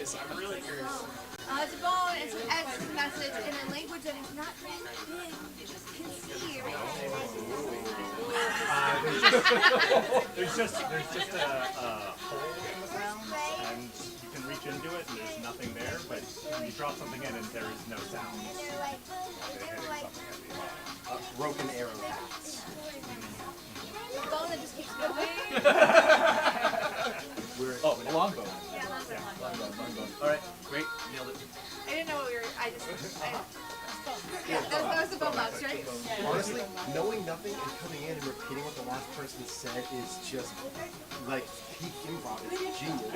Because I'm really curious. It's a bone, it's an X, it's a message in a language that is not big can see. There's just a hole in the ground, and you can reach into it, and there's nothing there. But you drop something in, and there is no sound. Broken arrow paths. A bone that just keeps going. Oh, a longbow. Yeah, that's it. Longbow. All right, great, nailed it. I didn't know what we were. Yeah, that was the bone box, right? Honestly, knowing nothing and coming in and repeating what the last person said is just like peak improv. It's genius.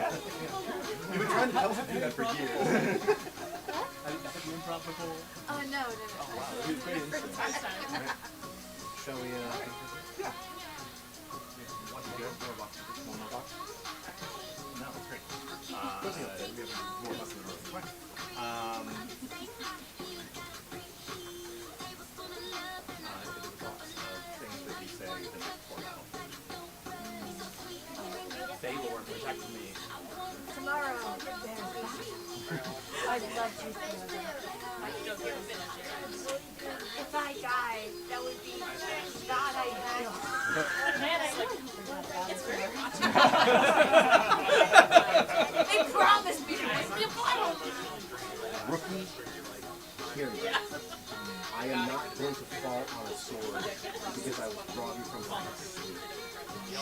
You've been trying to tell us to do that for years. Have you improv before? Oh, no. Oh, wow. Great insight. Shall we, Yeah. One good, more box. One more box. No, it's great. We have more boxes than ours. It is a box of things that you say the night before battle. Baylor, protect me. Tomorrow. I'd love to feel that. If I died, that would be God I had. Man, I like it's very They promised me to rookie, hear me. I am not going to fall on a sword because I will rob you from life.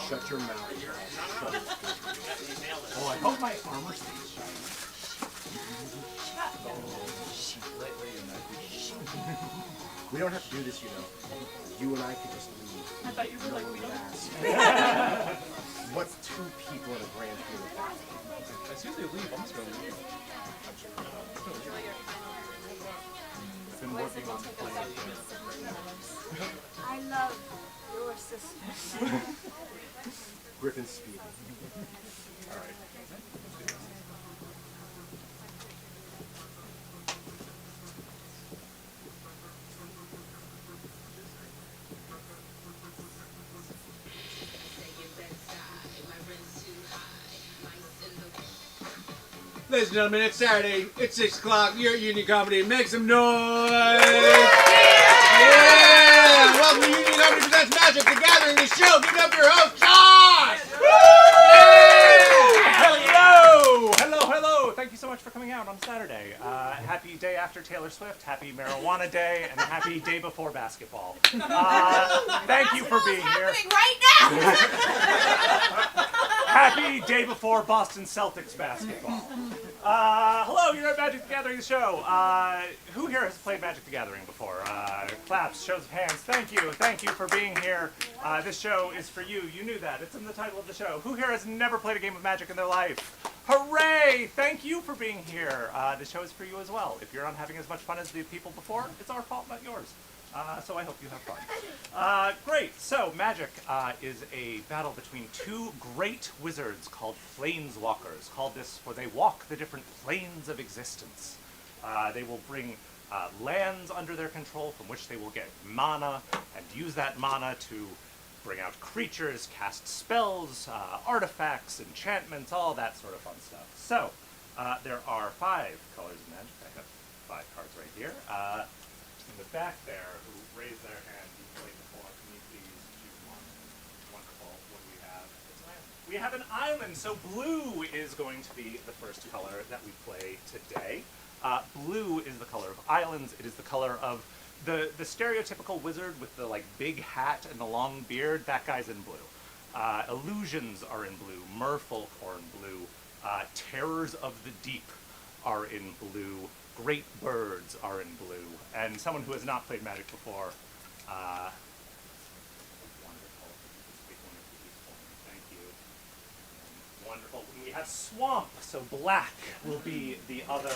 Shut your mouth. Shut it. Oh, I hope my armor stays shiny. We don't have to do this, you know. You and I could just leave. I thought you were like, we don't. What's two people in a grand field of battle? As soon as they leave, I'm just going to leave. I've been working on the plan. I love your sister. Griffin speed. All right. Ladies and gentlemen, it's Saturday. It's 6 o'clock. You're at Union Comedy. Make some noise! Yeah! Welcome to Union Comedy Presents Magic the Gathering, the show. Give it up for your host, Josh! Hello! Thank you so much for coming out on Saturday. Happy day after Taylor Swift, happy marijuana day, and happy day before basketball. Thank you for being here. Happening right now. Happy day before Boston Celtics basketball. Hello, you're at Magic the Gathering, the show. Who here has played Magic the Gathering before? Claps, shows of hands. Thank you for being here. This show is for you. You knew that. It's in the title of the show. Who here has never played a game of Magic in their life? Hooray! Thank you for being here. This show is for you as well. If you're not having as much fun as the people before, it's our fault, not yours. So I hope you have fun. Great. So Magic is a battle between two great wizards called Planeswalkers. Called this for they walk the different planes of existence. They will bring lands under their control from which they will get mana and use that mana to bring out creatures, cast spells, artifacts, enchantments, all that sort of fun stuff. So there are 5 colors of Magic. I have 5 cards right here. In the back there, who raised their hand, you played before. Can you please choose one? Wonderful. What do we have? We have an island, so blue is going to be the first color that we play today. Blue is the color of islands. It is the color of the stereotypical wizard with the like big hat and the long beard. That guy's in blue. Illusions are in blue. Merfolk are in blue. Terrors of the deep are in blue. Great birds are in blue, and someone who has not played Magic before. Wonderful. Speak one of these for me. Thank you. Wonderful. We have swamp, so black will be the other.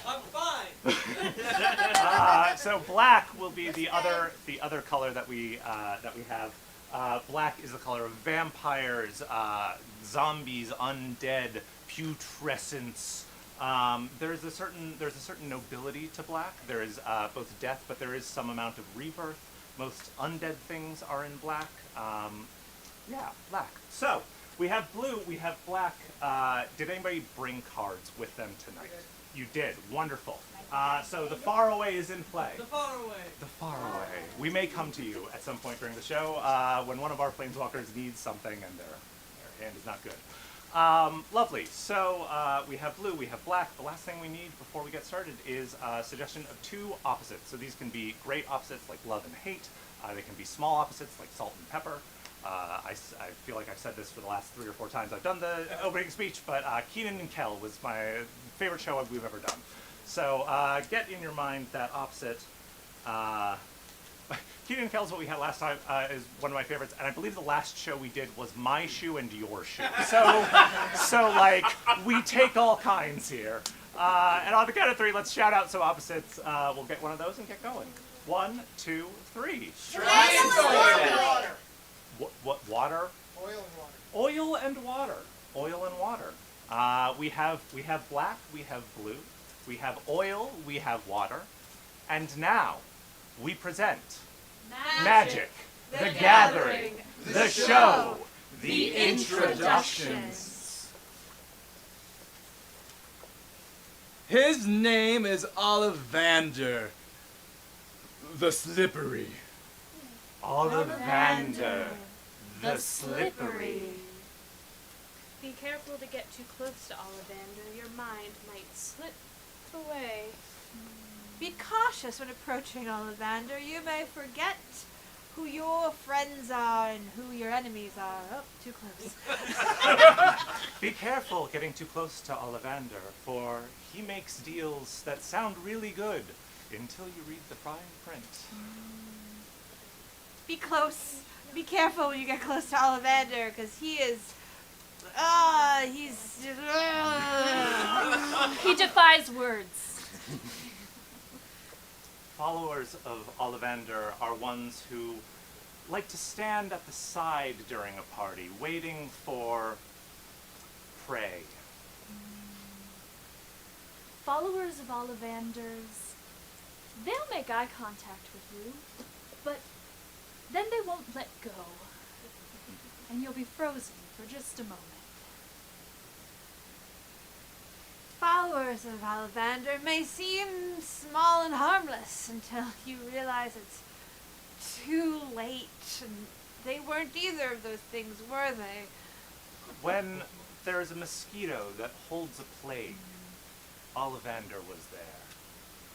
I'm fine! So black will be the other color that we have. Black is the color of vampires, zombies, undead, putrescence. There's a certain nobility to black. There is both death, but there is some amount of rebirth. Most undead things are in black. Yeah, black. So We have blue, we have black. Did anybody bring cards with them tonight? You did. Wonderful. So the far away is in play. The far away. The far away. We may come to you at some point during the show when one of our planeswalkers needs something and their hand is not good. Lovely. So we have blue, we have black. The last thing we need before we get started is a suggestion of two opposites. So these can be great opposites like love and hate. They can be small opposites like salt and pepper. I feel like I've said this for the last 3 or 4 times I've done the opening speech, but Keenan and Kel was my favorite show we've ever done. So get in your mind that opposite. Keenan and Kel is what we had last time, is one of my favorites, and I believe the last show we did was my shoe and your shoe. So like, we take all kinds here. And on the count of 3, let's shout out some opposites. We'll get one of those and get going. 1, 2, 3. Water. What water? Oil and water. Oil and water. Oil and water. We have black, we have blue, we have oil, we have water, and now we present Magic, the Gathering, the show, the introductions. His name is Ollivander the Slippery. Ollivander, the Slippery. Be careful to get too close to Ollivander. Your mind might slip away. Be cautious when approaching Ollivander. You may forget who your friends are and who your enemies are. Oh, too close. Be careful getting too close to Ollivander, for he makes deals that sound really good until you read the fine print. Be close. Be careful when you get close to Ollivander, because he is... he's... He defies words. Followers of Ollivander are ones who like to stand at the side during a party, waiting for prey. Followers of Ollivander's, they'll make eye contact with you, but then they won't let go. And you'll be frozen for just a moment. Followers of Ollivander may seem small and harmless until you realize it's too late. And they weren't either of those things, were they? When there is a mosquito that holds a plague, Ollivander was there.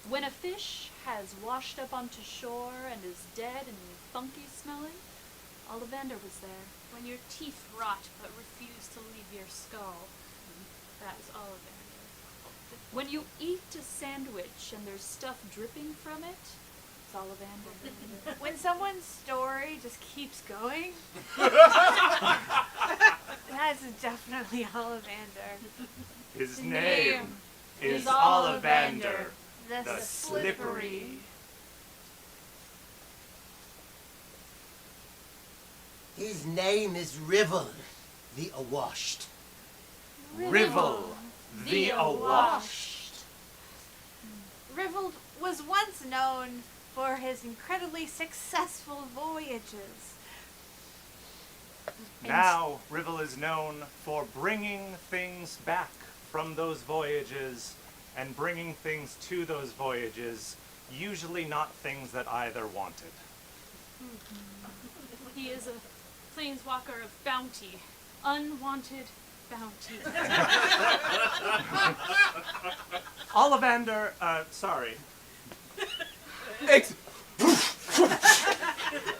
When a fish has washed up onto shore and is dead and funky smelling, Ollivander was there. When your teeth rot but refuse to leave your skull, that is Ollivander. When you eat a sandwich and there's stuff dripping from it, it's Ollivander. When someone's story just keeps going, that's definitely Ollivander. His name is Ollivander, The the Slippery. His name is Rivel, the Awashed. Rivel, the Awashed. Rivel was once known for his incredibly successful voyages. Now, Rivel is known for bringing things back from those voyages and bringing things to those voyages, usually not things that either wanted. He is a planeswalker of bounty. Unwanted bounty. Ollivander, sorry.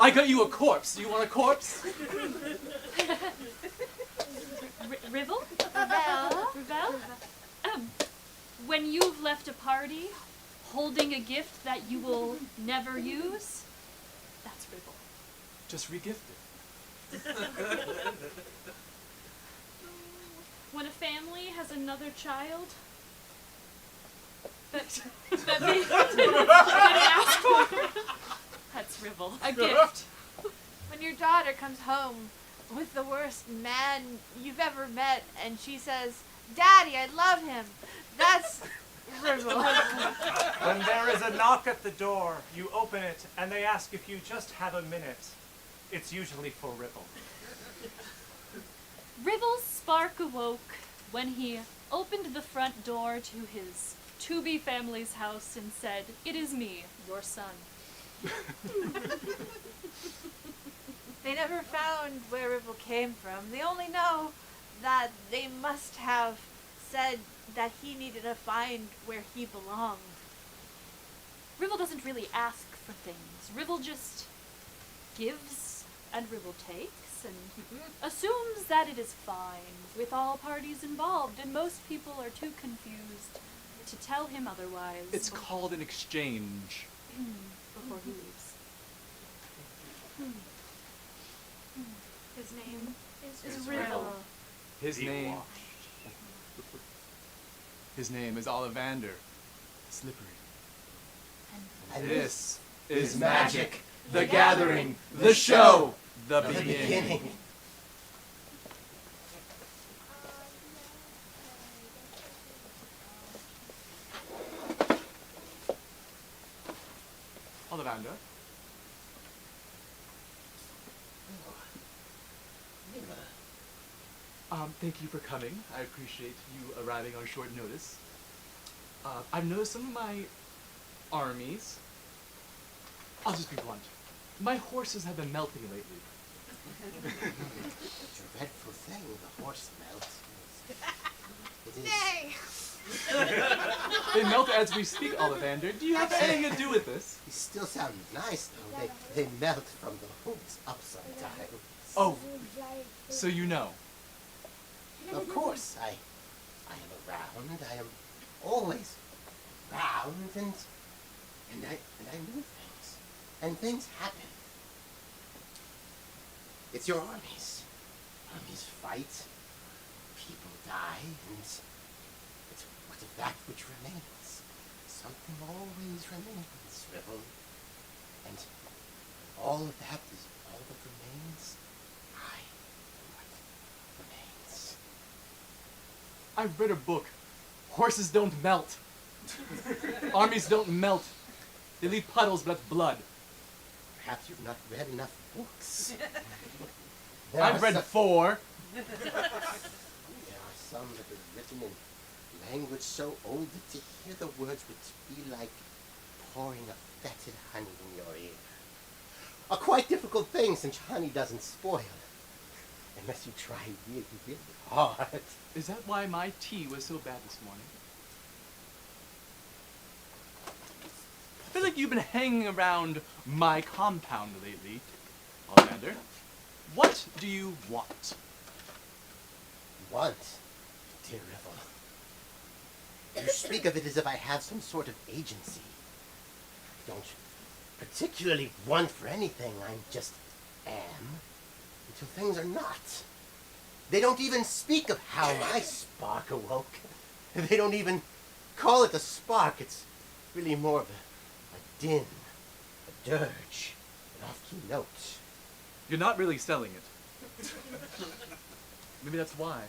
I got you a corpse. Do you want a corpse? Rivel? Well, Rivel? When you've left a party holding a gift that you will never use, that's Rivel. Just regift it. When a family has another child that they didn't ask for, that's Rivel. A gift. when your daughter comes home with the worst man you've ever met and she says, "Daddy, I love him," that's Rivel. When there is a knock at the door, you open it, and they ask if you just have a minute. It's usually for Rivel. Rivel's spark awoke when he opened the front door to his to-be family's house and said, "It is me, your son." They never found where Rivel came from. They only know that they must have said that he needed to find where he belonged. Rivel doesn't really ask for things. Rivel just gives and Rivel takes and assumes that it is fine with all parties involved, and most people are too confused to tell him otherwise. It's called an exchange. Before he leaves. His name is Rivel. Rivel. His The name. Washed. His name is Ollivander, the Slippery. And This is is Magic, the Gathering, the show, the the beginning. beginning. Ollivander, thank you for coming. I appreciate you arriving on short notice. I've noticed some of my armies. I'll just be blunt. My horses have been melting lately. Dreadful thing, the horse melts. It is. Nay! They melt as we speak, Ollivander. Do you have anything to do with this? They still sound nice, though. They melt from the hooves up sometimes. Oh, so you know. Of course, I am around. I am always around, and I move things, and things happen. It's your armies. Armies fight. People die, and it's what of that which remains? Something always remains, Rivel. And all of that is all that remains. I am what remains. I've read a book. Horses don't melt. Armies don't melt. They leave puddles, but that's blood. Perhaps you've not read enough books. I've read 4. There are some that are written in language so old that to hear the words would be like pouring a fetid honey in your ear. A quite difficult thing since honey doesn't spoil. Unless you try really, really hard. Is that why my tea was so bad this morning? I feel like you've been hanging around my compound lately, Ollivander. What do you want? Want, dear Rivel. You speak of it as if I have some sort of agency. I don't particularly want for anything. I just am until things are not. They don't even speak of how my spark awoke. They don't even call it a spark. It's really more of a din, a dirge, an off-key note. You're not really selling it. Maybe that's why.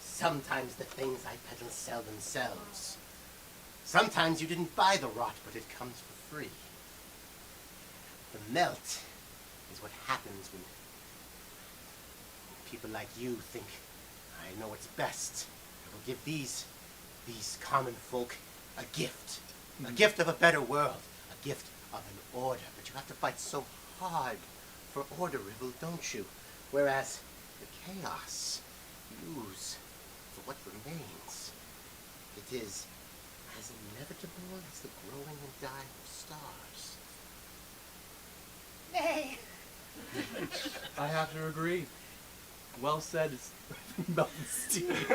Sometimes the things I peddle sell themselves. Sometimes you didn't buy the rot, but it comes for free. The melt is what happens when people like you think I know what's best. I will give these common folk a gift. A gift of a better world. A gift of an order. But you have to fight so hard for order, Rivel, don't you? Whereas the chaos you use for what remains. It is as inevitable as the growing and dying of stars. Nay! I have to agree. Well said, Melton Steve.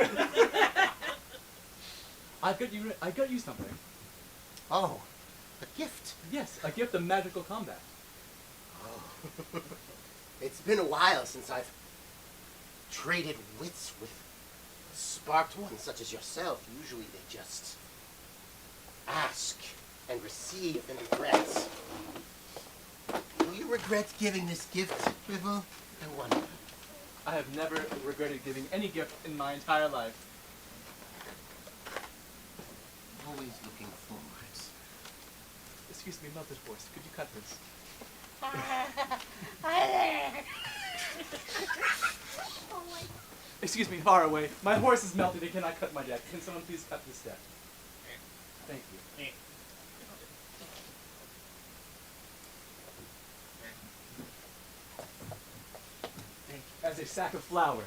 I got you something. Oh, a gift. Yes, a gift of magical combat. Oh. It's been a while since I've traded wits with sparked ones such as yourself. Usually they just ask and receive and regret. Will you regret giving this gift, Rivel? I wonder. I have never regretted giving any gift in my entire life. Always looking forwards. Excuse me, Melted Horse, could you cut this? Hi there! Excuse me, far away. My horse is melted. It cannot cut my deck. Can someone please cut this deck? Thank you. As a sack of flour.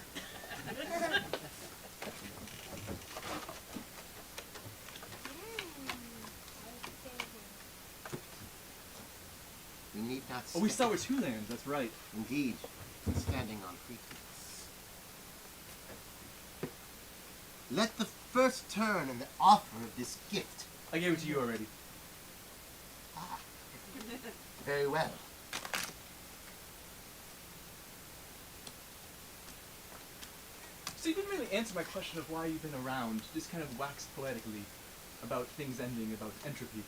We need not Oh, we step- start with 2 lands. That's right. Indeed, standing on pretense. Let the first turn in the offer of this gift. I gave it to you already. Ah, very well. So you didn't really answer my question of why you've been around. Just kind of waxed poetically about things ending, about entropy.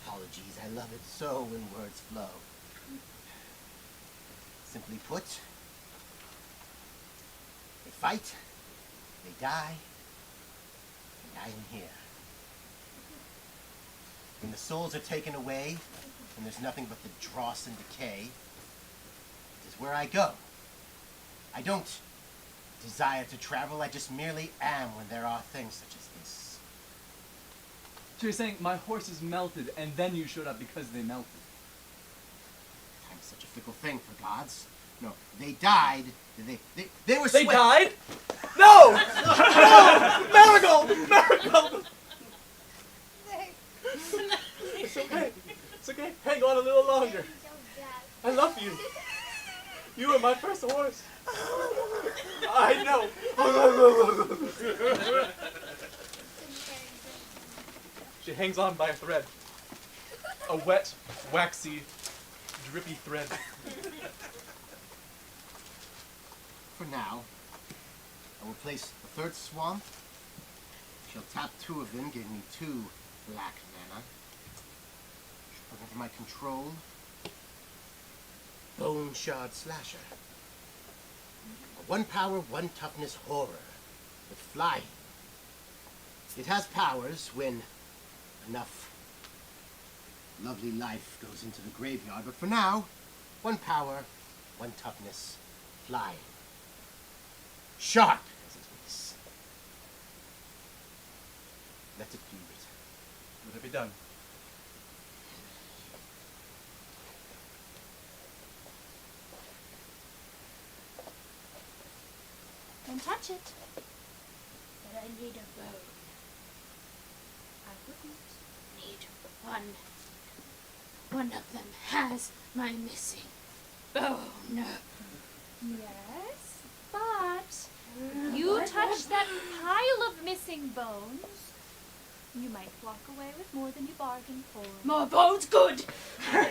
Apologies, I love it so when words flow. Simply put, they fight, they die, and I am here. When the souls are taken away, and there's nothing but the dross and decay, it is where I go. I don't desire to travel, I just merely am when there are things such as this. So you're saying my horses melted and then you showed up because they melted? Time's such a fickle thing for gods. No, they died, they were They sweat- died? No! No! Marigold! Marigold! It's okay. It's okay. Hang on a little longer. I love you. You were my first horse. I know. She hangs on by a thread. A wet, waxy, drippy thread. For now, I will place the third swamp. Shall tap 2 of them, give me 2 black mana. Under my control, Bone Shard Slasher. A 1 power, 1 toughness horror with flying. It has powers when enough lovely life goes into the graveyard, but for now, 1 power, 1 toughness, flying. Sharp as it is. Let it do it. Let it be done. Don't touch it. But I need a bone. I wouldn't need one. One of them has my missing bone. Yes, but you touch that pile of missing bones, you might walk away with more than you bargained for. More bones, good! I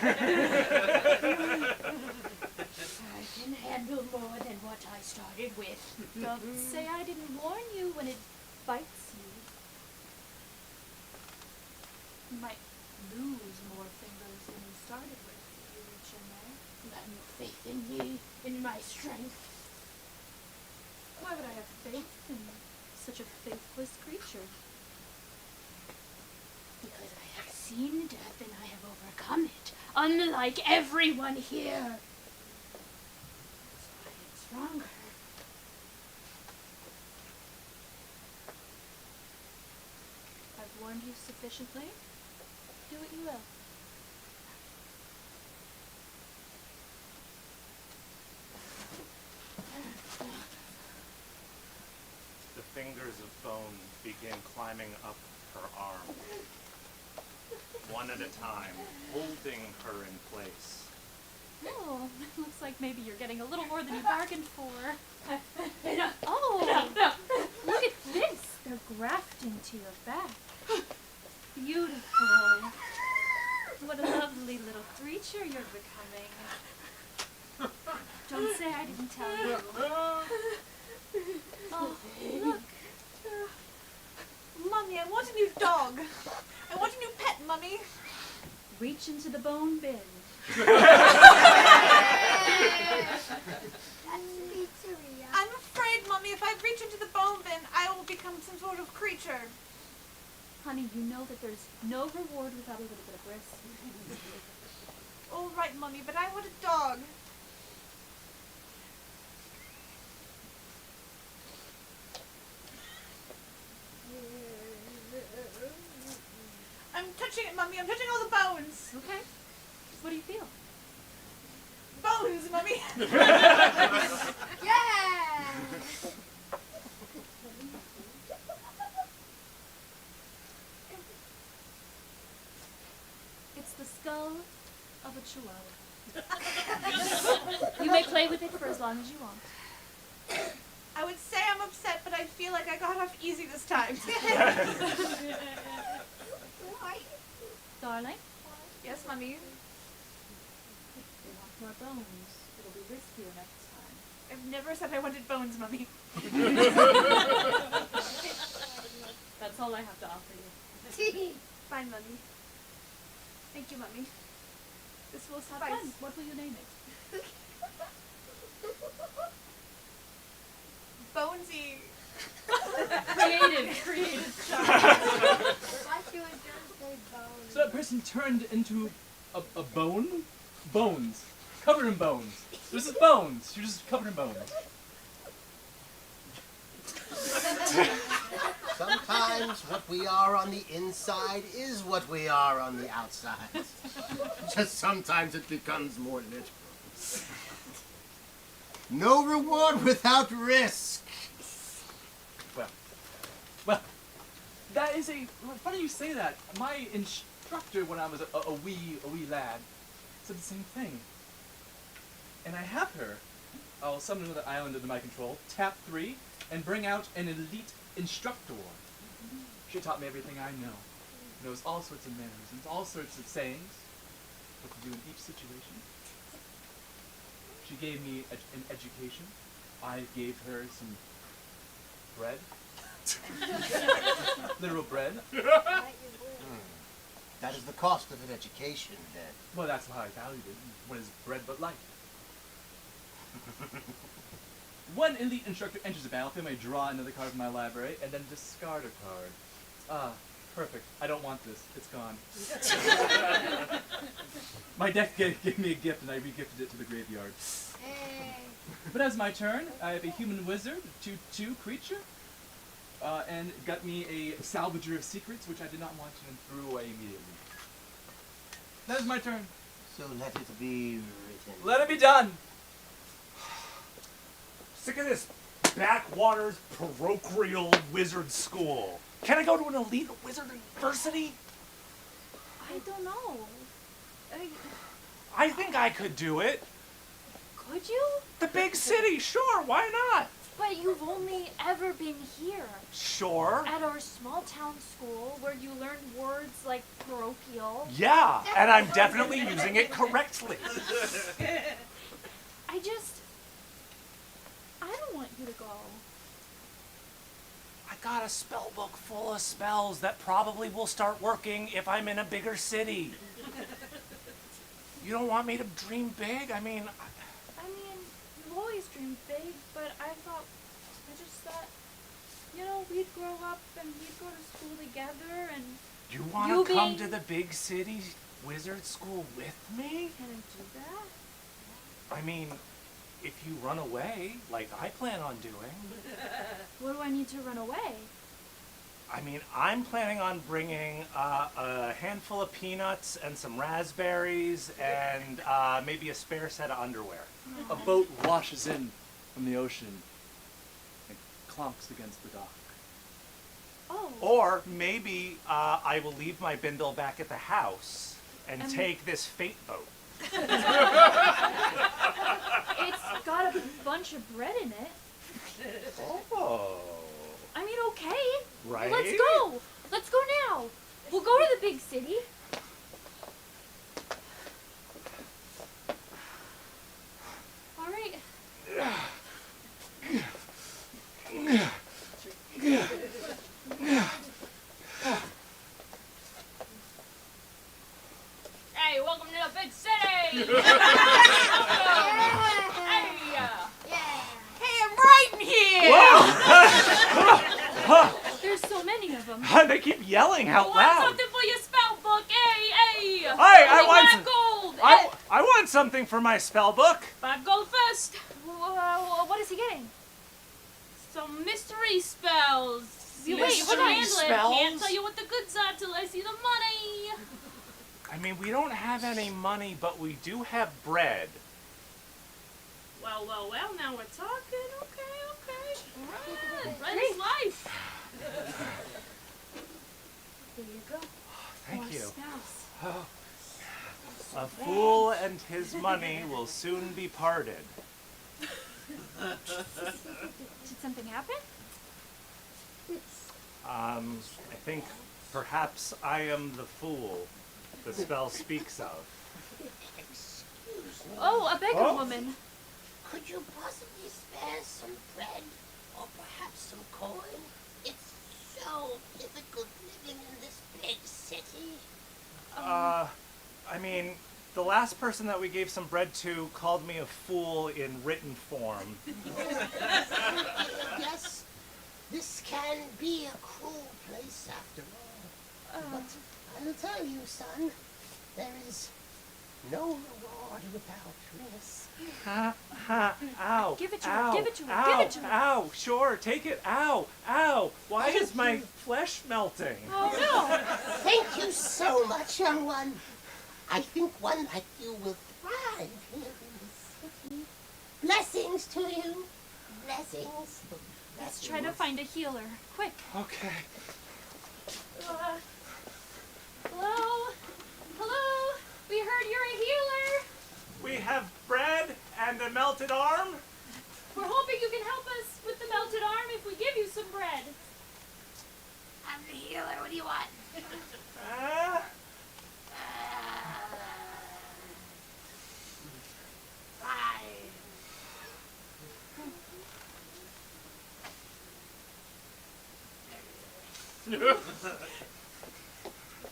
can handle more than what I started with. Don't say I didn't warn you when it bites you. You might lose more fingers than you started with if you reach in there. You have no faith in me, in my strength. Why would I have faith in such a faithless creature? Because I have seen death and I have overcome it, unlike everyone here. So I am stronger. I've warned you sufficiently. Do what you will. The fingers of bone begin climbing up her arm, one at a time, holding her in place. Oh, looks like maybe you're getting a little more than you bargained for. Enough. Oh, No. look at this. They're grafting to your back. Beautiful. What a lovely little creature you're becoming. Don't say I didn't tell you. Oh, look. Mummy, I want a new dog. I want a new pet, Mummy. Reach into the bone bin. I'm afraid, Mummy, if I reach into the bone bin, I will become some sort of creature. Honey, you know that there's no reward without a little bit of risk. All right, Mummy, but I want a dog. I'm touching all the bones. Okay. What do you feel? Bones, Mummy. Yeah! It's the skull of a chihuahua. You may play with it for as long as you want. I would say I'm upset, but I feel like I got off easy this time. Darling, Yes, Mummy. if you want more bones, it'll be riskier next time. I've never said I wanted bones, Mummy. That's all I have to offer you. Fine, Mummy. Thank you, Mummy. This will Have suffice. fun. What will you name it? Bonesy. Creative child. Why she was just say bones? So that person turned into a bone? Bones. Covered in bones. This is bones. You're just covered in bones. Sometimes what we are on the inside is what we are on the outside. Just sometimes it becomes more literal. No reward without risk. Well, that is a. Funny you say that. My instructor, when I was a wee lad, said the same thing. And I have her. I'll summon another island under my control, tap 3, and bring out an elite instructor. She taught me everything I know. Knows all sorts of mannerisms, all sorts of sayings, what to do in each situation. She gave me an education. I gave her some bread. Literal bread. That is the cost of an education, then. Well, that's how I valued it. What is bread but life? One elite instructor enters the battlefield, may draw another card from my library, and then discard a card. Ah, perfect. I don't want this. It's gone. My deck gave me a gift, and I re-gifted it to the graveyard. Hey. But as my turn, I have a human wizard, 2/2 creature, and got me a salvager of secrets, which I did not want and threw away immediately. That is my turn. So let it be written. Let it be done. Sick of this backwaters parochial wizard school. Can I go to an elite wizard university? I don't know. I think I could do it. Could you? The big city, sure, why not? But you've only ever been here. Sure. At our small town school where you learn words like parochial. Yeah, and I'm definitely using it correctly. I don't want you to go. I got a spell book full of spells that probably will start working if I'm in a bigger city. You don't want me to dream big? I mean, You've always dreamed big, but I just thought, we'd grow up and we'd go to school together and you want You to come being- to the big city wizard school with me? can I do that? I mean, if you run away, like I plan on doing. What do I need to run away? I mean, I'm planning on bringing a handful of peanuts and some raspberries and maybe a spare set of underwear. A boat washes in from the ocean and clonks against the dock. Oh. Or maybe I will leave my bindle back at the house and And- take this fate boat. It's got a bunch of bread in it. Oh. I mean, okay. Right? Let's go. Let's go now. We'll go to the big city. All right. Hey, welcome to the big city. Hey. Hey, I'm right in here! There's so many of them. They keep yelling out Want loud. something for your spell book? Hey. I want some- 5 gold. I want something for my spell book. 5 gold first. What is he getting? Some mystery spells. Wait, hold on. Mystery spells? Can't tell you what the goods are till I see the money. I mean, we don't have any money, but we do have bread. Well, now we're talking. Okay. Bread is life. Here you go. Thank More you. spells. A fool and his money will soon be parted. Did something happen? I think perhaps I am the fool the spell speaks of. Excuse me. Oh, a beggar Oh. woman. Could you possibly spare some bread or perhaps some coin? It's so difficult living in this big city. I mean, the last person that we gave some bread to called me a fool in written form. Yes, this can be a cruel place after all. But I'll tell you, son, there is no reward without risk. Ow. Give it to her, ow, give it to her, ow, give it to her. Ow, sure, take it. Ow. Why is my flesh melting? Oh no. Thank you so much, young one. I think one like you will thrive here in the city. Blessings to you. Blessings. Let's try to find a healer. Quick. Okay. Hello? We heard you're a healer. We have bread and a melted arm. We're hoping you can help us with the melted arm if we give you some bread. I'm the healer. What do you want? Fine.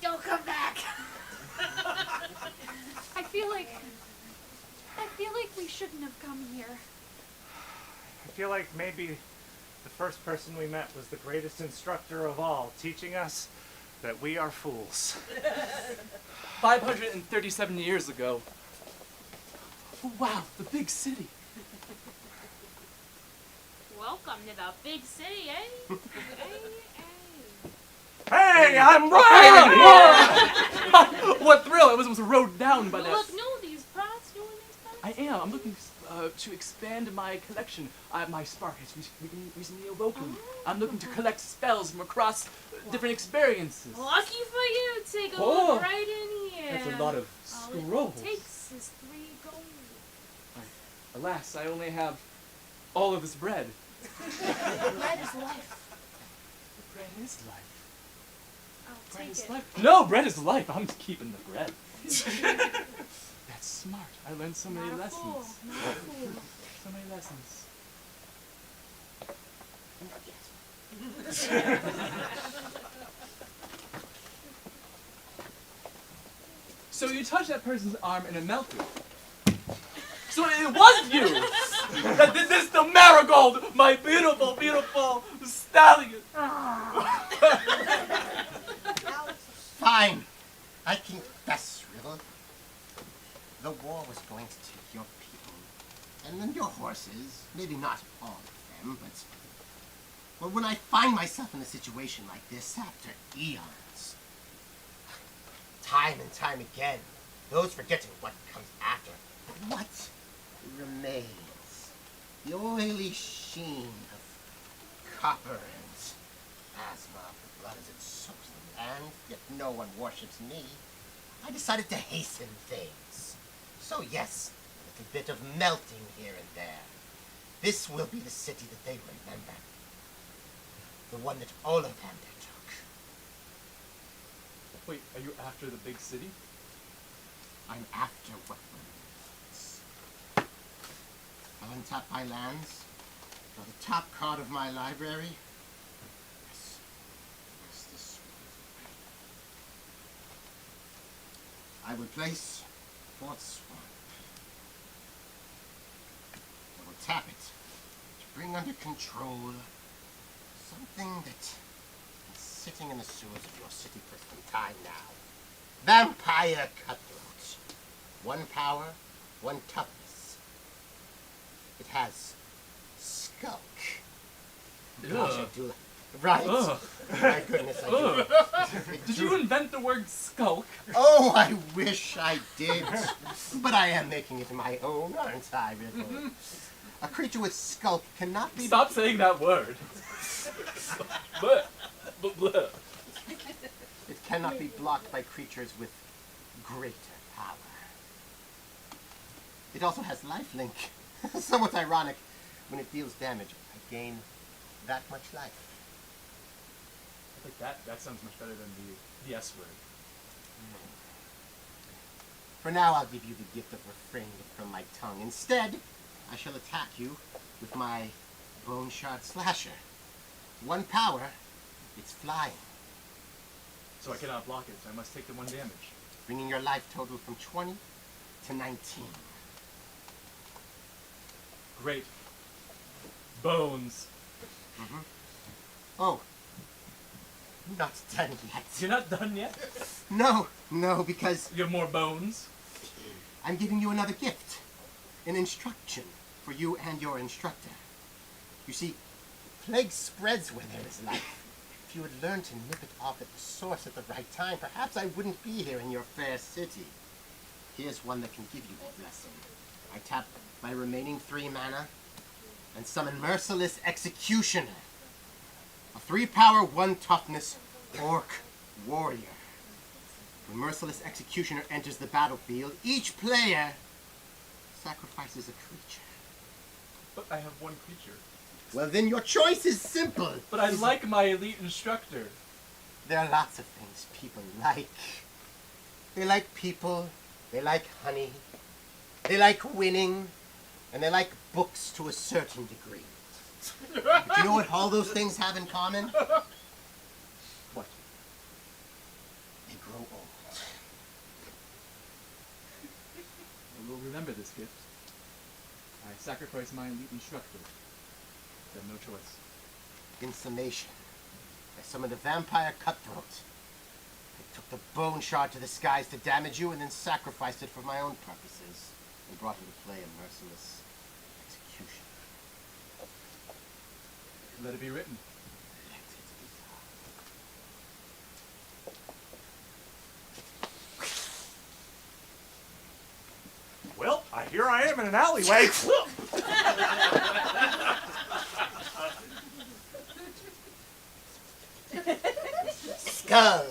Don't come back. I feel like we shouldn't have come here. I feel like maybe the first person we met was the greatest instructor of all, teaching us that we are fools. 537 years ago. Oh, wow, the big city. Welcome to the big city, eh? Hey, I'm Ryan here! What thrill! I was rode down by You that. look new, these pots, new in these pots? I am. I'm looking to expand my collection. My spark has recently awoken. I'm looking to collect spells from across different experiences. Lucky for you, take a Oh, look right in here. That's a lot of All scrolls. it takes is 3 gold. Alas, I only have all of this bread. Bread is life. Bread is life. I'll Bread take is it. life. No, bread is life. I'm keeping the bread. That's smart. I learned so many Not a lessons. fool. Not a fool. So many lessons. So you touched that person's arm and it melted. So it was you that did this to Marigold, my beautiful, beautiful stallion. Fine. I confess, Riddle. The war was going to take your people. And then your horses. Maybe not all of them, but... Well, when I find myself in a situation like this after eons, time and time again, those forgetting what comes after, but what remains? The oily sheen of copper and plasma of the blood as it soaks the land, yet no one worships me. I decided to hasten things. So yes, a little bit of melting here and there. This will be the city that they remember. The one that Ollivander took. Wait, are you after the big city? I'm after what remains. I'll untap my lands, draw the top card of my library. Yes, this one. I will place Fort Swamp. I will tap it to bring under control something that is sitting in the sewers of your city for some time now. Vampire Cutthroat. 1 power, 1 toughness. It has Skulk. Gosh, I do Right. Ugh. My goodness, I do. Ugh. It Did drew- you invent the word skulk? Oh, I wish I did. But I am making it my own, aren't I, Riddle? A creature with skulk cannot be... Stop saying that word. Bleh. Bleh. It cannot be blocked by creatures with greater power. It also has lifelink. Somewhat ironic. When it deals damage, I gain that much life. I think that sounds much better than the S word. For now, I'll give you the gift of refraining it from my tongue. Instead, I shall attack you with my Bone Shard Slasher. One power, it's flying, So I cannot block it, so I must take the 1 damage. bringing your life total from 20 to 19. Great. Bones. Oh, not done yet. You're not done yet? No, because You have more bones? I'm giving you another gift. An instruction for you and your instructor. You see, plague spreads where there is life. If you had learned to nip it off at the source at the right time, perhaps I wouldn't be here in your fair city. Here's one that can give you that blessing. I tap my remaining 3 mana and summon Merciless Executioner. A 3 power, 1 toughness orc warrior. When Merciless Executioner enters the battlefield, each player sacrifices a creature. But I have 1 creature. Well, then your choice is simple. But I like my elite instructor. There are lots of things people like. They like people, they like honey, they like winning, and they like books to a certain degree. But you know what all those things have in common? What? They grow old. I will remember this gift. I sacrifice my elite instructor. I have no choice. In summation, I summoned a vampire cutthroat. I took the bone shard to the skies to damage you and then sacrificed it for my own purposes and brought into play a merciless execution. Let it be written. Let it be Well, here I am in an alleyway. Skull!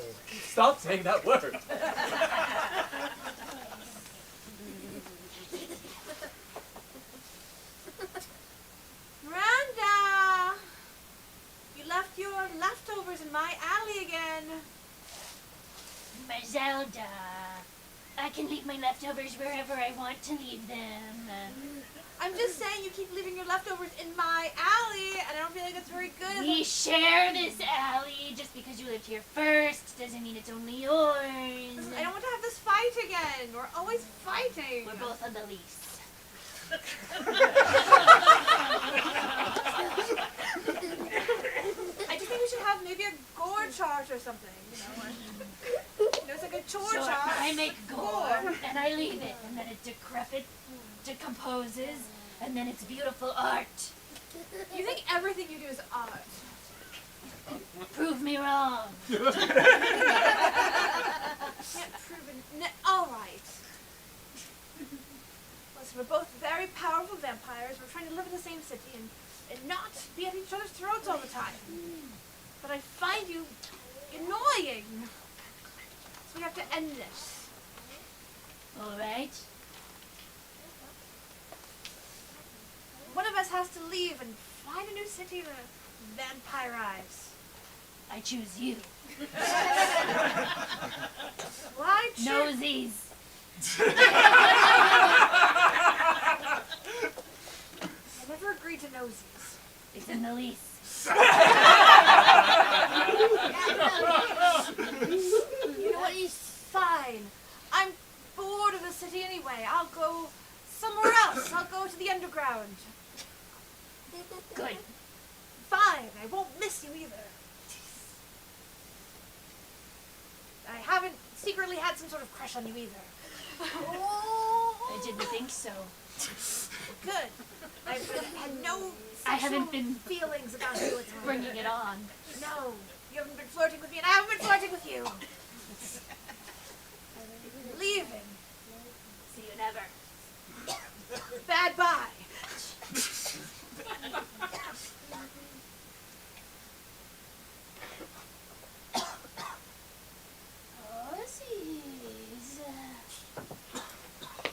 Stop saying that word. Miranda! You left your leftovers in my alley again. Mazzelda, I can leave my leftovers wherever I want to leave them. I'm just saying you keep leaving your leftovers in my alley, and I don't feel like it's very good. We share this alley. Just because you lived here first doesn't mean it's only yours. I don't want to have this fight again. We're always fighting. We're both on the lease. I just think we should have maybe a gore chart or something. It's like a chore So chart. I make gore, and I leave it, and then it decomposes, and then it's beautiful art. You think everything you do is art? Prove me wrong. Can't prove it. All right. Listen, we're both very powerful vampires. We're trying to live in the same city and not be at each other's throats all the time. But I find you annoying. So we have to end this. All right. One of us has to leave and find a new city to vampirize. I choose you. Why Nosies. I never agreed to nosies. It's in the lease. You know what? Fine. I'm bored of the city anyway. I'll go somewhere else. I'll go to the underground. Good. Fine. I won't miss you either. I haven't secretly had some sort of crush on you either. I didn't think so. Good. I've had no I haven't sexual been feelings about you at all. bringing it on. No, you haven't been flirting with me, and I haven't been flirting with you. Leaving. See you never. Bad bye. Horses.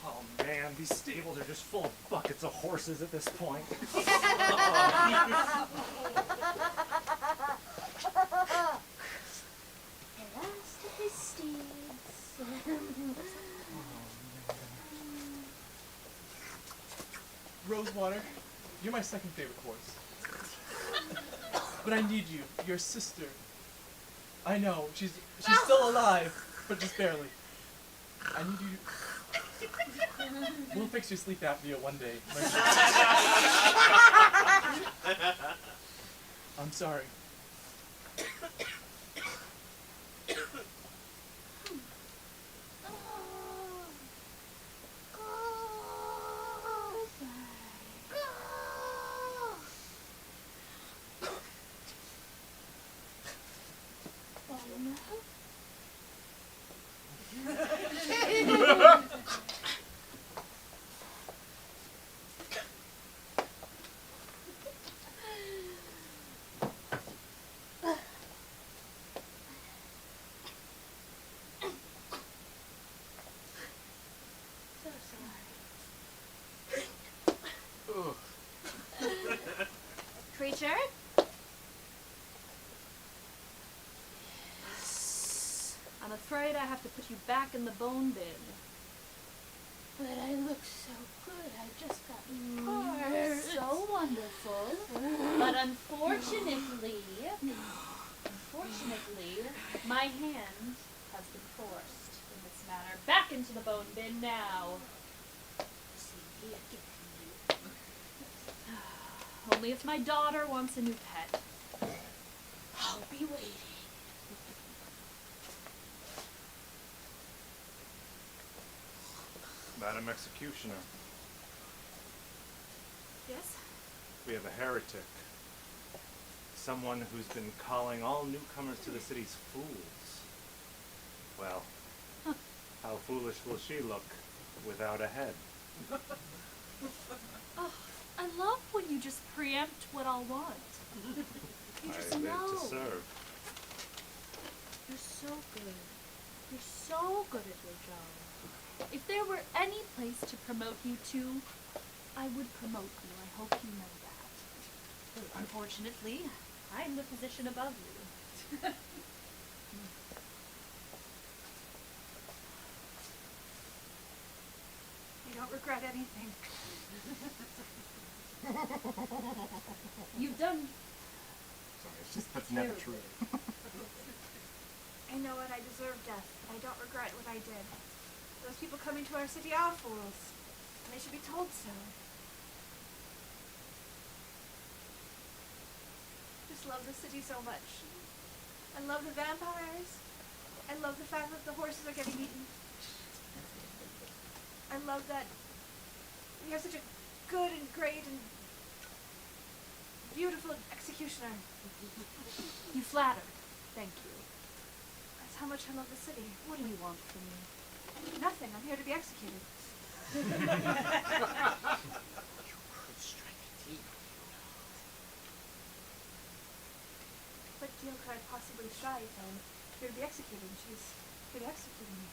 Oh man, these stables are just full of buckets of horses at this point. The last of his steeds. Rosewater, you're my second favorite horse. But I need you, your sister. I know, she's still alive, but just barely. I need you. We'll fix your sleep apnea one day. I'm sorry. Creature? I'm afraid I have to put you back in the bone bin. But I look so good. I just got You're so wonderful. But unfortunately, my hand has been forced in this matter. Back into the bone bin now. see here. Only if my daughter wants a new pet. I'll be waiting. Madam Executioner, Yes? we have a heretic. Someone who's been calling all newcomers to the cities fools. Well, how foolish will she look without a head? Oh, I love when you just preempt what I'll want. You I just live know. to serve. You're so good. You're so good at your job. If there were any place to promote you to, I would promote you. I hope you know that. Unfortunately, I'm the position above you. You don't regret anything. You've done Sorry, it's just that's never true. I know it. I deserve death. I don't regret what I did. Those people coming to our city are fools, and they should be told so. I just love the city so much. I love the vampires. I love the fact that the horses are getting eaten. I love that we have such a good and great and beautiful executioner. You flatter. Thank you. That's how much I love the city. What do you want from me? Nothing. I'm here to be executed. You could strike deep. What deal could I possibly strike? I'm here to be executed. She's here to execute me.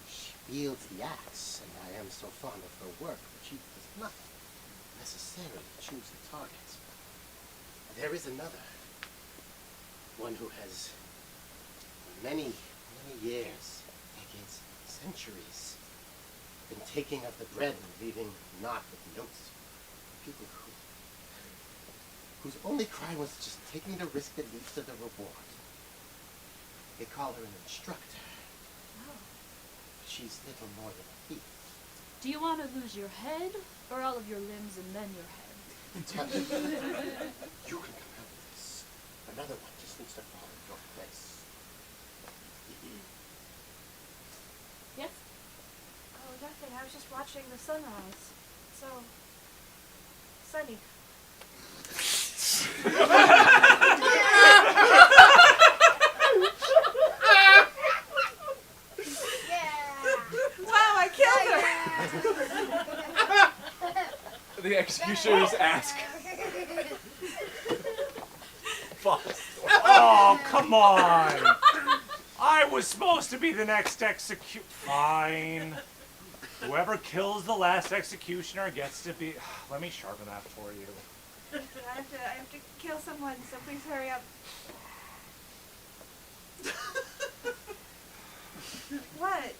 She wields the axe, and I am so fond of her work, but she does not necessarily choose the target. There is another, one who has many years, decades, centuries, been taking of the bread and leaving naught but notes. People whose only crime was just taking the risk that leads to the reward. They call her an instructor. Oh. She's little more than a thief. Do you want to lose your head, or all of your limbs and then your head? Tell you, you can come out of this. Another one just needs to fall in your place. Yes? Oh, nothing. I was just watching the sunrise. So sunny. Wow, I killed her! The executioners ask. Boss. Oh, come on! I was supposed to be the next Fine. Whoever kills the last executioner gets to be. Let me sharpen that for you. I have to kill someone, so please hurry up. What?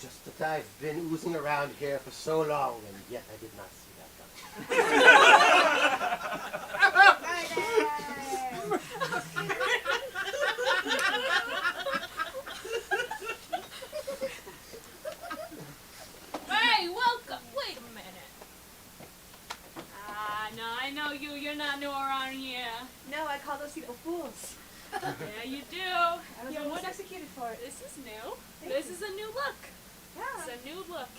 Just that I've been oozing around here for so long, and yet I did not see that coming. Hey, welcome. Wait a minute. No, I know you. You're not new around here. No, I call those people fools. Yeah, you do. I was You almost would- executed for it. This is new. Thank This you. is a new look. Yeah. It's a new look.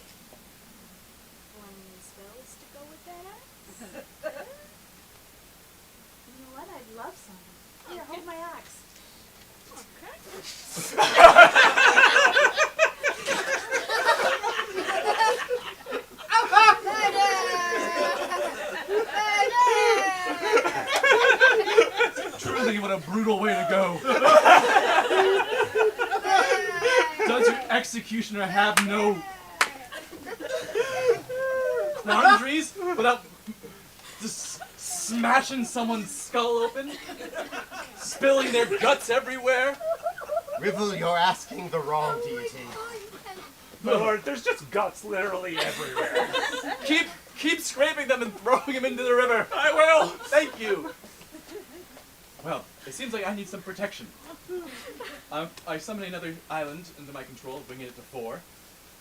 Want any spells to go with that axe? You know what? I'd love some. Here, hold my axe. Okay. Truly, what a brutal way to go. Does your executioner have no quandaries without just smashing someone's skull open? Spilling their guts everywhere? Rivel, you're asking the wrong deity. Lord, there's just guts literally everywhere. Keep scraping them and throwing them into the river. I will. Thank you. Well, it seems like I need some protection. I summon another island into my control, bringing it to 4.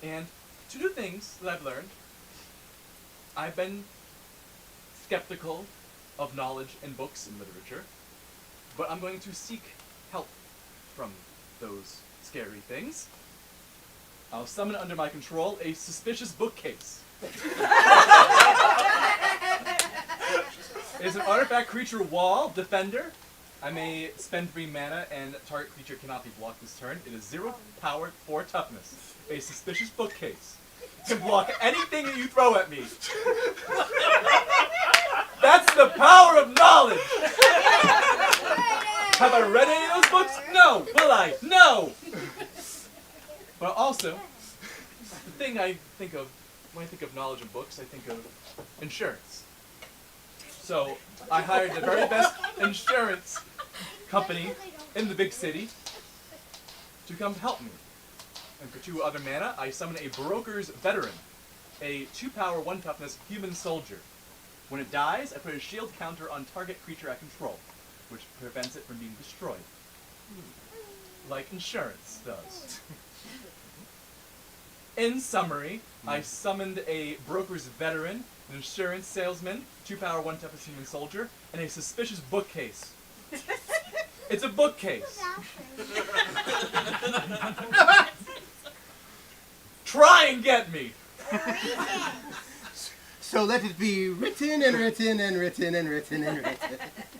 And to do things that I've learned, I've been skeptical of knowledge in books and literature, but I'm going to seek help from those scary things. I'll summon under my control a suspicious bookcase. It is an artifact creature wall, defender. I may spend 3 mana and target creature cannot be blocked this turn. It is 0 power, 4 toughness. A suspicious bookcase. It can block anything that you throw at me. That's the power of knowledge! Have I read any of those books? No! Will I? No! But also, the thing I think of, when I think of knowledge in books, I think of insurance. So, I hired the very best insurance company in the big city to come help me. And for 2 other mana, I summon a Broker's Veteran, a 2 power, 1 toughness human soldier. When it dies, I put a shield counter on target creature I control, which prevents it from being destroyed. Like insurance does. In summary, I summoned a Broker's Veteran, an insurance salesman, 2 power, 1 toughness human soldier, and a suspicious bookcase. It's a bookcase. Try and get me! So let it be written and written and written and written and written.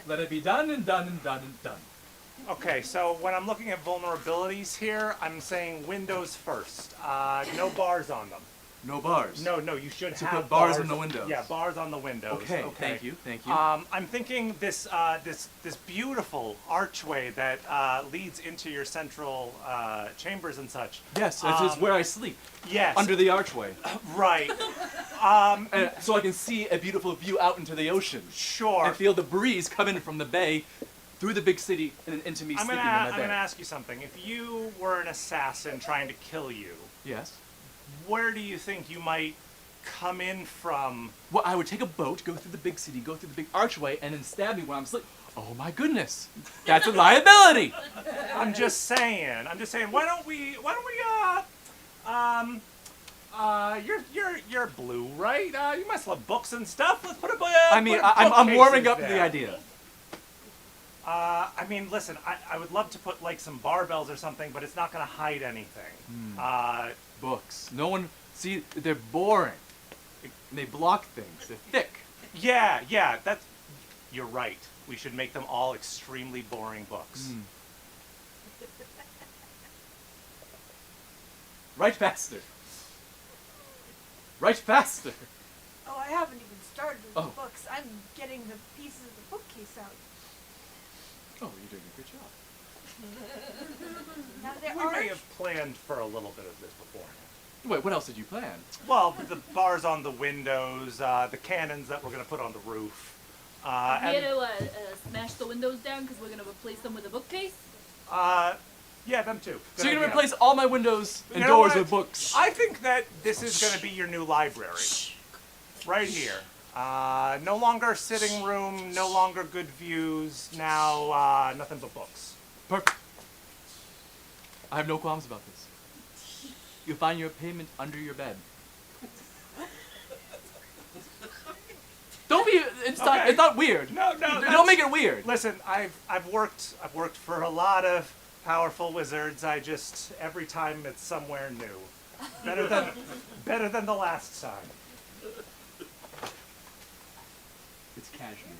Let it be done and done and done and done. Okay, so when I'm looking at vulnerabilities here, I'm saying windows first. No bars on them. No bars. No, you should So have put bars on the windows. Yeah, bars on the windows. Okay, thank you. I'm thinking this beautiful archway that leads into your central chambers and such. Yes, this is where I sleep. Yes. Under the archway. Right. And so I can see a beautiful view out into the ocean. Sure. And feel the breeze come in from the bay through the big city and then into me I'm sleeping gonna in my bed. ask you something. If you were an assassin trying to kill you, Yes. where do you think you might come in from? Well, I would take a boat, go through the big city, go through the big archway, and then stab me when I'm asleep. Oh my goodness, that's a liability. I'm just saying. Why don't we? You're blue, right? You must love books and stuff. Let's put a. I mean, put I'm warming bookcases up to the there. idea. I mean, listen, I would love to put like some barbells or something, but it's not gonna hide anything. Books. No one. See, they're boring. They block things. They're thick. Yeah, that's. You're right. We should make them all extremely boring books. Write faster. Write faster. Oh, I haven't even started with Oh. the books. I'm getting the pieces of the bookcase out. Oh, you're doing a good job. Now there We are. may have planned for a little bit of this beforehand. Wait, what else did you plan? Well, the bars on the windows, the cannons that we're gonna put on the roof. We And, had to smash the windows down because we're gonna replace them with a bookcase. yeah, them too. So you're Good gonna idea. replace all my windows and You know doors what? with books. I think that this is gonna be your new library. Right here. No longer sitting room, no longer good views, now nothing but books. Perfect. I have no qualms about this. You'll find your payment under your bed. Don't be. It's not. Okay. It's not weird. No, Don't make it weird. Listen, I've worked for a lot of powerful wizards. I just every time it's somewhere new. Better than the last time. It's cashmere.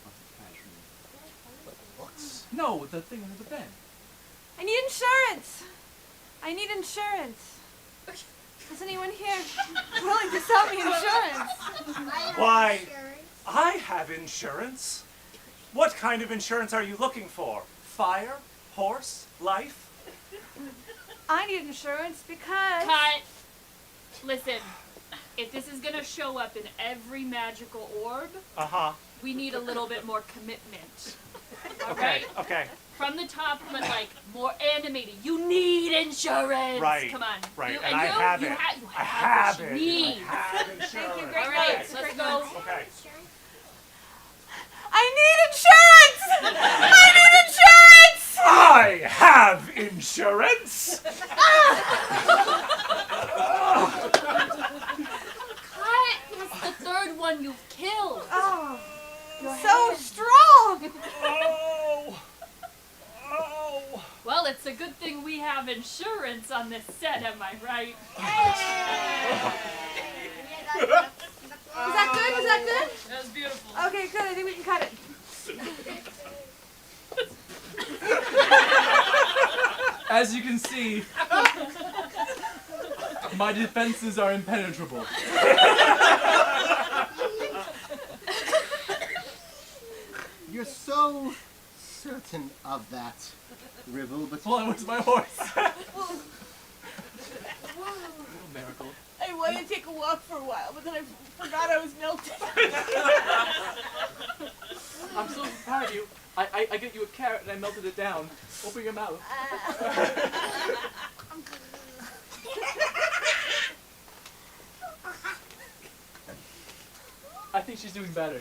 Lots of cashmere. Books? No, the thing under the bed. I need insurance. I need insurance. Is anyone here willing to sell me insurance? Why, I have insurance. What kind of insurance are you looking for? Fire? Horse? Life? I need insurance because. Cut. Listen, if this is gonna show up in every magical orb, Uh-huh. we need a little bit more commitment. Okay, Alright? okay. From the top, but like more animated. You need insurance. Right. Come on. Right, You, and I have you it. you I have have what it. you need. I have insurance. Thank you, All great right, notes, let's great go. notes. Okay. I need insurance! I need insurance! I have insurance. Cut. That's the third one you've killed. Oh, so strong! Oh. Well, it's a good thing we have insurance on this set, am I right? Was that good? Was that good? That was beautiful. Okay, good. I think we can cut it. As you can see, my defenses are impenetrable. You're so certain of that, Ribble, but Hold on, where's my horse? Little miracle. I wanted to take a walk for a while, but then I forgot I was melted. I'm so proud of you. I get you a carrot and I melted it down. Open your mouth. I think she's doing better.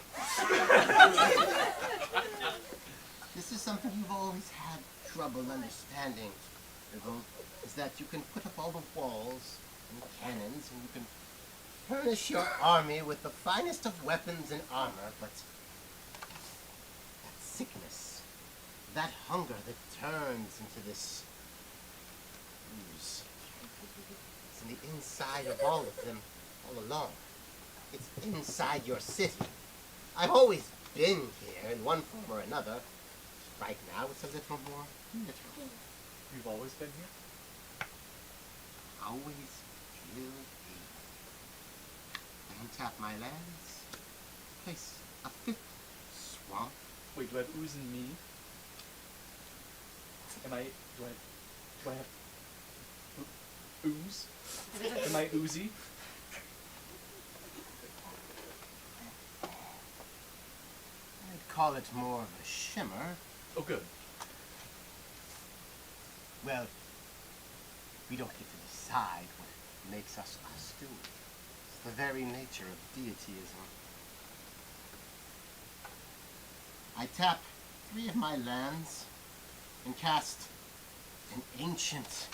this is something you've always had trouble understanding, Ribble, is that you can put up all the walls and cannons, and you can furnish your army with the finest of weapons and armor, but that sickness, that hunger that turns into this ooze, it's in the inside of all of them all along. It's inside your city. I've always been here in one form or another. Right now it's a little more literal. You've always been here? Always will be. Untap my lands. Place a fifth swamp. Wait, do I have ooze in me? Do I have ooze? Am I oozy? I'd call it more of a shimmer. Oh, good. Well, we don't get to decide what makes us us, do we? It's the very nature of deityism. I tap 3 of my lands and cast an ancient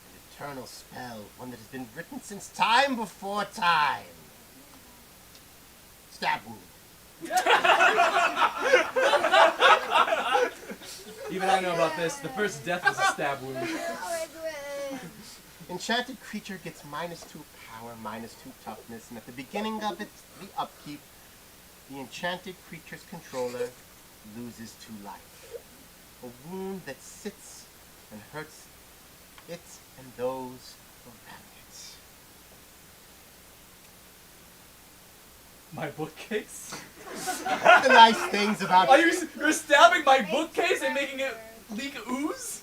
and eternal spell, one that has been written since time before time. Stab wound. Even I know about this. The first death was a stab wound. Enchanted creature gets -2 power, -2 toughness, and at the beginning of the upkeep, the enchanted creature's controller loses 2 life. A wound that sits and hurts it and those around it. My bookcase? The nice things about You're stabbing my bookcase and making it leak ooze?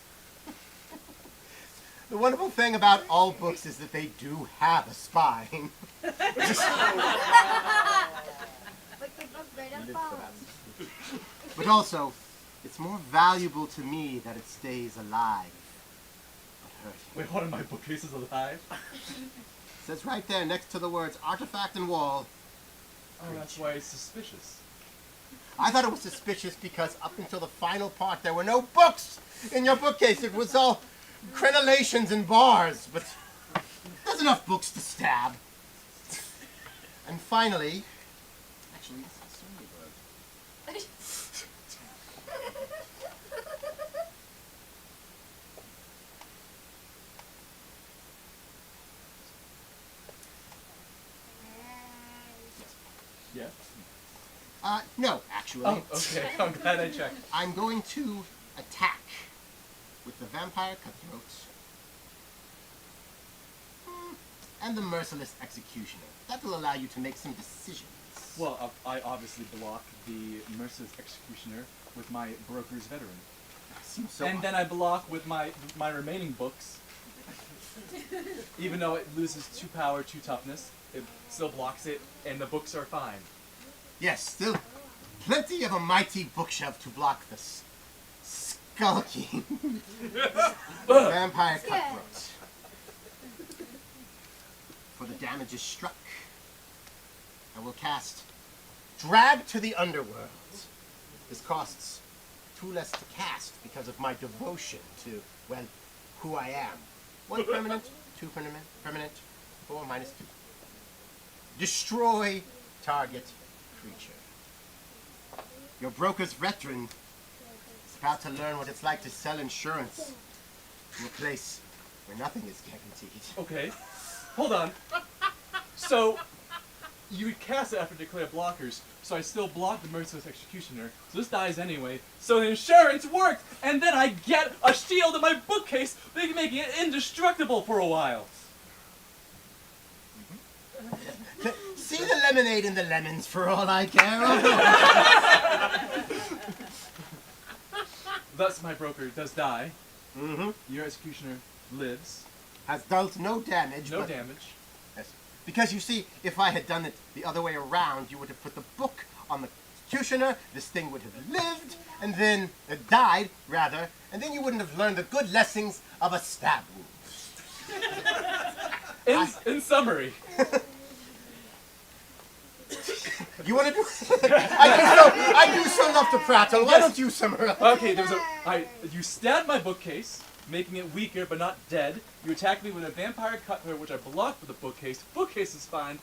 the wonderful thing about all books is that they do have a spine. Like the book right up But also, it's more valuable to me that it stays alive. But hurting. Wait, hold on, my bookcase is alive? It says right there next to the words artifact and wall. Oh, that's why it's suspicious. I thought it was suspicious because up until the final part there were no books in your bookcase. It was all crenellations and bars, but there's enough books to stab. And finally, actually, this is Songbird. Yeah? No, actually. Oh, okay. I'm glad I checked. I'm going to attack with the Vampire Cutthroat and the Merciless Executioner. That will allow you to make some decisions. Well, I obviously block the Merciless Executioner with my Broker's Veteran. Seems so And then I block with my remaining books. Even though it loses 2 power, 2 toughness, it still blocks it, and the books are fine. Yes, still plenty of a mighty bookshelf to block the skulking Vampire Cutthroat. For the damages struck, I will cast Drag to the Underworld. This costs 2 less to cast because of my devotion to, well, who I am. 1 permanent, 2 permanent, 4 -2. Destroy target creature. Your broker's veteran is about to learn what it's like to sell insurance to a place where nothing is guaranteed. Okay. Hold on. So, you would cast it after declare blockers, so I still block the Merciless Executioner, so this dies anyway, so the insurance worked, and then I get a shield in my bookcase, making it indestructible for a while. See the lemonade in the lemons for all I care. Thus, my broker does die. Mm-hmm. Your executioner lives. Has dealt no damage. No but damage. Yes. Because you see, if I had done it the other way around, you would have put the book on the executioner, this thing would have lived, and then died, rather, and then you wouldn't have learned the good lessons of a stab wound. In summary. You want to do? I do so love to prattle. Why Yes. don't you summarize? Okay, you stabbed my bookcase, making it weaker but not dead. You attacked me with a Vampire Cutthroat, which I blocked with the bookcase. Bookcase is fine.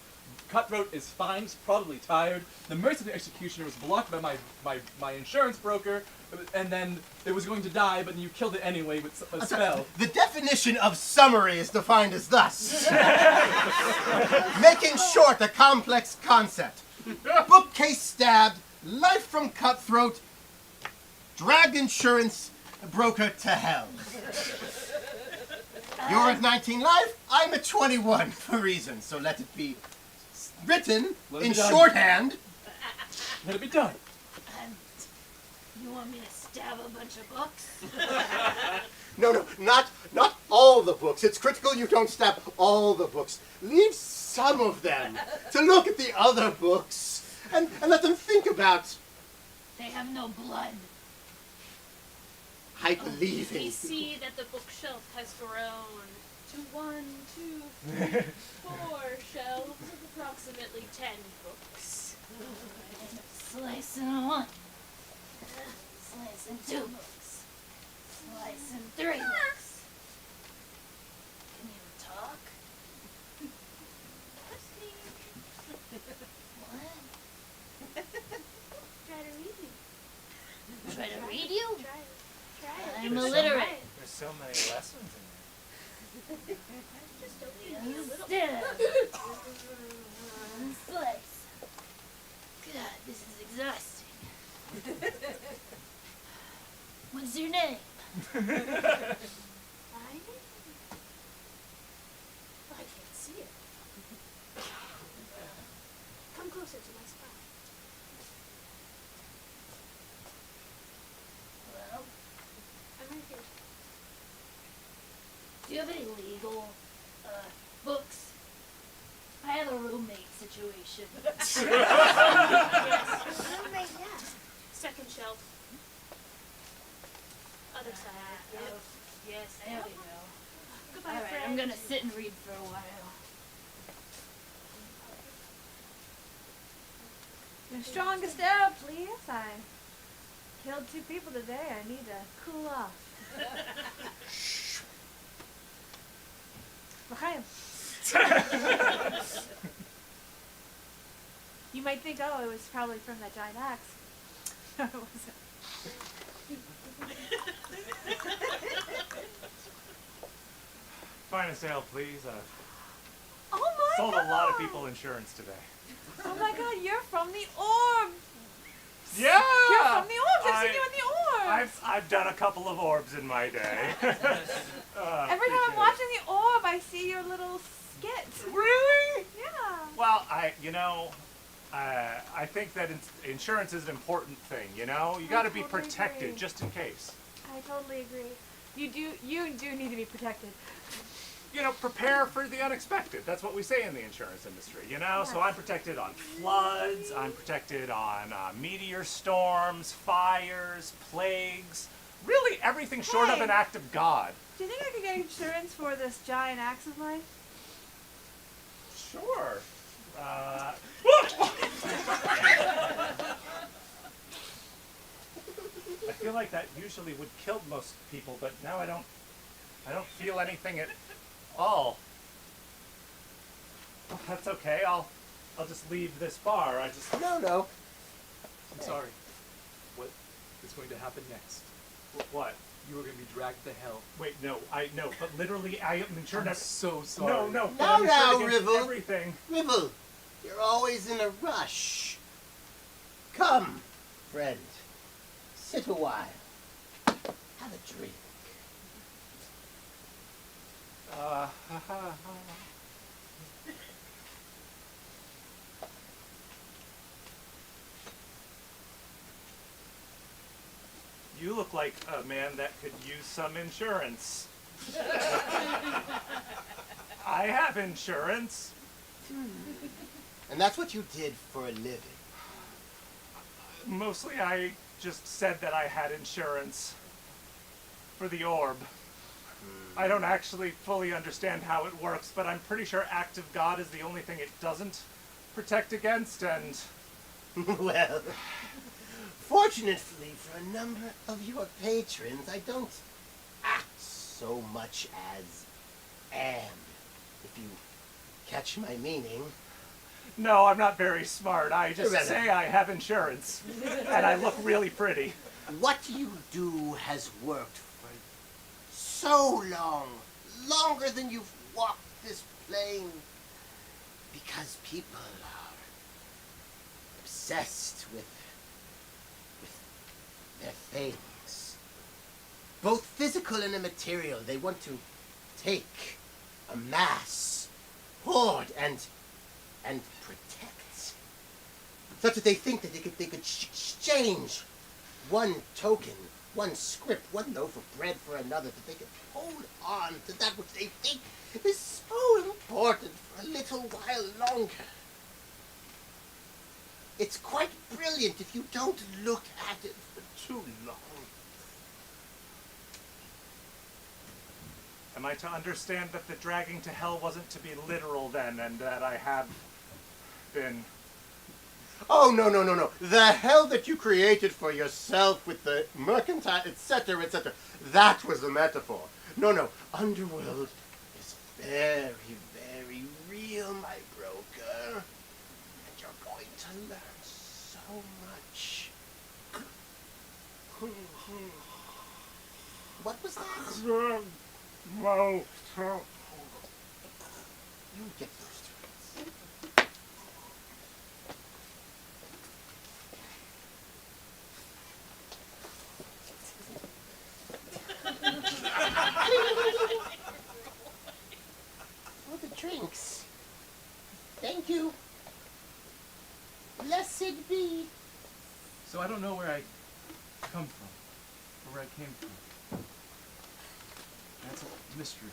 Cutthroat is fine. It's probably tired. The Merciless Executioner was blocked by my insurance broker, and then it was going to die, but you killed it anyway with a spell. The definition of summary is defined as thus. Making short a complex concept. Bookcase stabbed, life from Cutthroat, dragged insurance broker to hell. You're at 19 life, I'm at 21 for reasons, so let it be written Let it in be done. shorthand. Let it be done. You want me to stab a bunch of books? No, not all the books. It's critical you don't stab all the books. Leave some of them to look at the other books and let them think about. They have no blood. I believe in We you. see that the bookshelf has grown to 1, 2, 3, 4 shelves of approximately 10 books. Slicing 1. Slicing 2 books. Slicing 3 books. Can you talk? What? Try to read you. Try to read you? Try This is exhausting. What's your name? I can't see it. Come closer to my spine. Well, I'm right here. do you have any legal books? I have a roommate situation. Roommate, yeah. Second shelf. Other side. Yep. Yes, there we go. Goodbye, All right, friend. I'm gonna sit and read for a while. Your strongest arrow, please. I killed 2 people today. I need to cool off. L'chaim. You might think, oh, it was probably from that giant axe. No, it wasn't. Finest ale, please. Oh my Sold god! a lot of people insurance today. Oh my god, you're from the orb! Yeah! You're from the orbs! I've seen you in the orbs! I've done a couple of orbs in my day. Every time I'm watching the orb, I see your little skit. Really? Yeah. Well, I think that insurance is an important thing, you know? You gotta be totally protected agree. just in case. I totally agree. You do need to be protected. You know, prepare for the unexpected. That's what we say in the insurance industry, you know? So Yes. I'm protected on floods, I'm protected on meteor storms, fires, plagues, really everything short of Hey. an act of God. Do you think I could get insurance for this giant axe of mine? Sure. I feel like that usually would kill most people, but now I don't feel anything at all. Well, that's okay. I'll just leave this bar. No. I'm sorry. What is going to happen next? What? You are going to be dragged to hell. Wait, no, but literally I am insured. I'm so sorry. No, but No, I'm insured no, against Ribble. everything. Ribble, you're always in a rush. Come, friend. Sit a while. Have a drink. You look like a man that could use some insurance. I have insurance. And that's what you did for a living. Mostly I just said that I had insurance for the orb. I don't actually fully understand how it works, but I'm pretty sure Act of God is the only thing it doesn't protect against, and Well, fortunately for a number of your patrons, I don't act so much as am, if you catch my meaning. no, I'm not very smart. I just Irrelevant. say I have insurance, and I look really pretty. What you do has worked for so long, longer than you've walked this plane, because people are obsessed with their things, both physical and immaterial. They want to take, amass, hoard, and protect, such that they think that they could exchange one token, one script, one loaf of bread for another, that they could hold on to that which they think is so important for a little while longer. It's quite brilliant if you don't look at it for too long. Am I to understand that the dragging to hell wasn't to be literal then, and that I have been... Oh, no. The hell that you created for yourself with the mercantile, etc., that was the metaphor. No. Underworld is very, very real, my broker. And you're going to learn so much. What was that? You get those two. Blessed be. So I don't know where I come from, or where I came from. That's a mystery.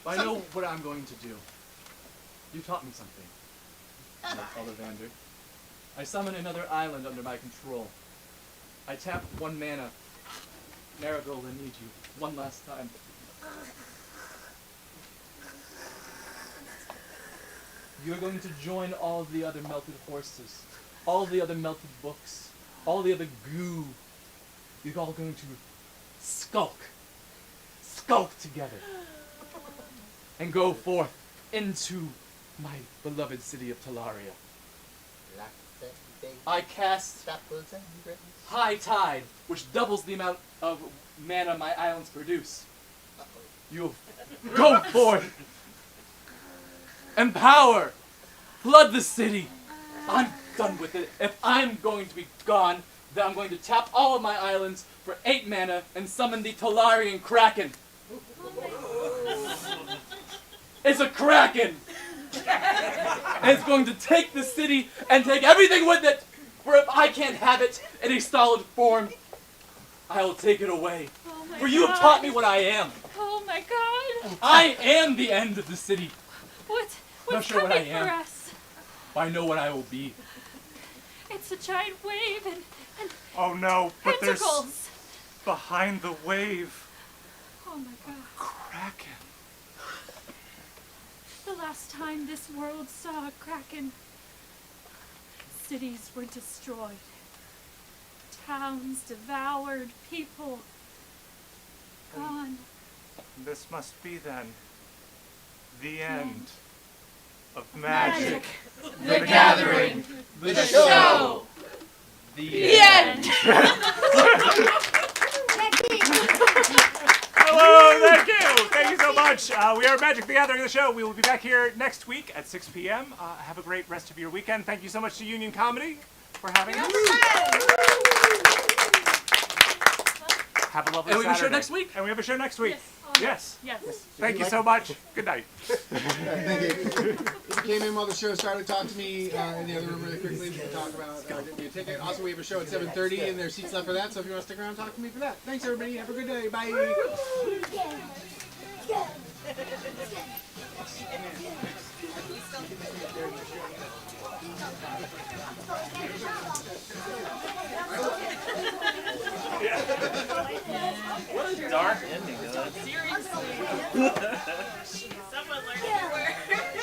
But I know what I'm going to do. You taught me something, Ollivander. I summon another island under my control. I tap 1 mana. Marigold, I need you. One last time. You're going to join all of the other melted horses, all the other melted books, all the other goo. You're all going to skulk together, and go forth into my beloved city of Talaria. I cast High Tide, which doubles the amount of mana my islands produce. You go forth, empower, flood the city. I'm done with it. If I'm going to be gone, then I'm going to tap all of my islands for 8 mana and summon the Talarian Kraken. It's a Kraken! And it's going to take the city and take everything with it. For if I can't have it in a solid form, I will take it away. Oh my For you have taught me what I am. Oh my god! I am the end of the city. What's Not sure what I coming for am. us? But I know what I will be. It's a giant wave and Oh no, but there's tentacles. behind the wave. Oh my god. Kraken. The last time this world saw a kraken, cities were destroyed. Towns devoured, people gone. This must be then the end of magic. The Gathering. The show. The end! Hello, thank you. Thank you so much. We are Magic the Gathering, the show. We will be back here next week at 6 p.m. Have a great rest of your weekend. Thank you so much to Union Comedy for having us. Have a lovely And we have a show Saturday. next week? And we have a show next week. Yes. Yes. Thank you so much. Good night. Thank you. If you came in while the show started, talk to me in the other room really quickly. We can talk about getting me a ticket. Also, we have a show at 7:30, and there's seats left for that. So if you want to stick around, talk to me for that. Thanks, everybody. Have a good day. Bye. What a dark ending to that. Seriously.